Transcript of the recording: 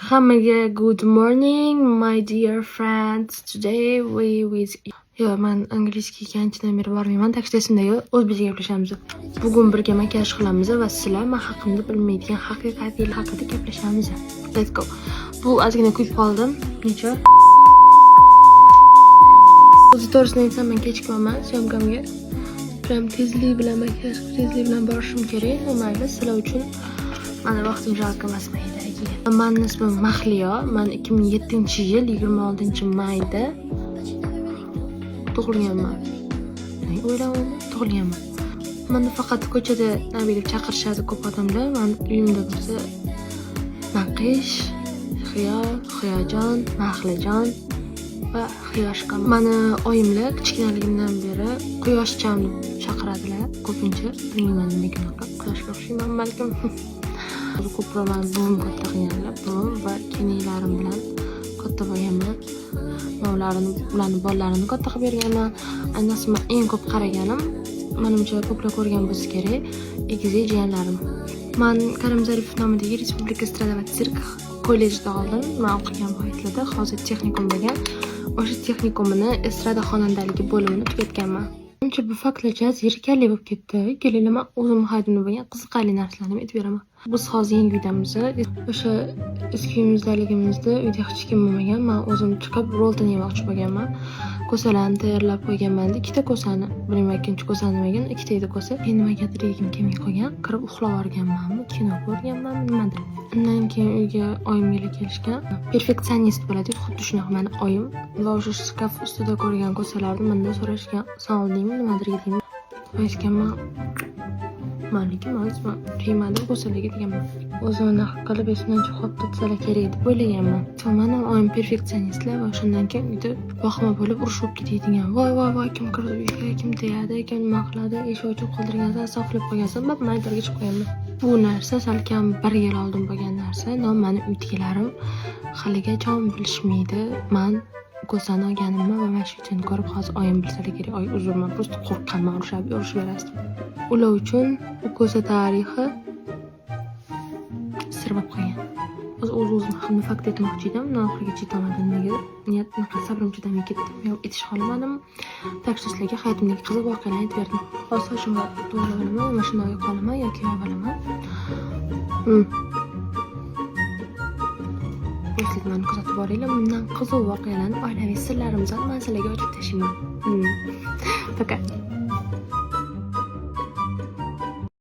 Hammaga good morning my dear friends. Today we with men angliyskiga anchadan beri bormayman. Tak что esimda yo'q. O'zbekcha gaplashamiz. Bugun birga makiyaj qilamiz va sizlar men haqimda bilmaydigan haqiqatlar haqida gaplashamiz. Let's go. Bu ozgina kuyib qoldim. Necha? O'zi to'g'risini aytsam men kechikmaman syomkamga. Prям tezlik bilan makiyaj, tezlik bilan borishim kerak. Mayli, sizlar uchun mana vaqtim jalb qilmasmaydi. Men ismim Mahliyo. Men 2007-yil 26-mayda tug'ilganman. O'ylayman, tug'ilganman. Meni faqat ko'chada nabi deb chaqirishadi ko'p odamlar. Men uyimda bo'lsa Naqish, Xiyojon, Mahlijon va Xiyoshqa. Meni oyimlar kichkinaligimdan beri Quyoshcham deb chaqiradilar. Ko'pincha bilmayman nimaga Quyoshga o'xshayman balkim. Ko'proq men buvim katta qilganlar, buvim va kenilarim bilan katta bo'lganman. Ularni bolalarini katta qilib berganman. Ayniqsa men eng ko'p qaraganim, menimcha ko'proq ko'rgan bo'lsa kerak, egizi jiyanlarim. Men Karim Zaripov nomidagi Respublika estrada va sirk kollejida oldim. Men o'qigan paytlarda hozir texnikum bo'lgan. O'sha texnikumni estrada xonandaligi bo'limini tugatganman. Menimcha bu faktlarcha zerikarli bo'lib ketdi. Kelinglar, men o'zim haydimda bo'lgan qiziqarli narsalarni aytib beraman. Biz hozir yangi uydamiz. O'sha eski uyimizdaligimizda uyda hech kim bo'lmagan. Men o'zim chiqib rolton yemoqchi bo'lganman. Ko'salarni tayyorlab qo'yganman. Ikkita ko'sani, bilmayman ikkinchi ko'sani nimaga, ikkita edi ko'sa. Men nimagadir yegim kelmay qolgan. Kirib uxlab olganmanmi, kino ko'rganmanmi, nimadir. Undan keyin uyga oyimga kelishgan. Perfeksionist bo'ladi, xuddi shunaqa meni oyim. Va o'sha shkaf ustida ko'rgan ko'salarni mendan so'rashgan. Sen oldingmi, nimadir yedingmi? Aytganman. Maliki mazma qiymadi ko'salarga deganman. O'zimni haq qilib esimdan chiqib ketsalar kerak deb o'ylaganman. Meni oyim perfeksionistlar va shundan keyin uyda vahima bo'lib urushib ketadigan. Voy kim kirdi uyga, kim tegadi, kim nima qiladi, eshik ochib qoldirgansan, saqlab qo'ygansan, men maydarga chiqib qo'yaman. Bu narsa salkam 1 yil oldin bo'lgan narsa. Meni uydagilarim haligacha bilishmaydi. Men ko'sani olganimni va mashqchani ko'rib hozir oyim bilsalar kerak. Oy uzrman, просто qo'rqqanman, urushib berasiz. Ular uchun bu ko'sa tarixi sir bo'lib qolgan. O'zim haqimda fakt aytmoqchi edim, oxirigacha aytolmadim. Nega sabrim chidamay ketdi. Yo'q, aytish xohlamadim. Tak что sizlarga hayotimdagi qiziq voqealarni aytib berdim. Hozir sochimni to'g'rilab olaman, mashina olib qolaman yoki olib olaman. Do'stlarni kuzatib boringlar. Bundan qiziq voqealarni, oilaviy sirlarimizni men sizlarga ochib tashlayman. Fakat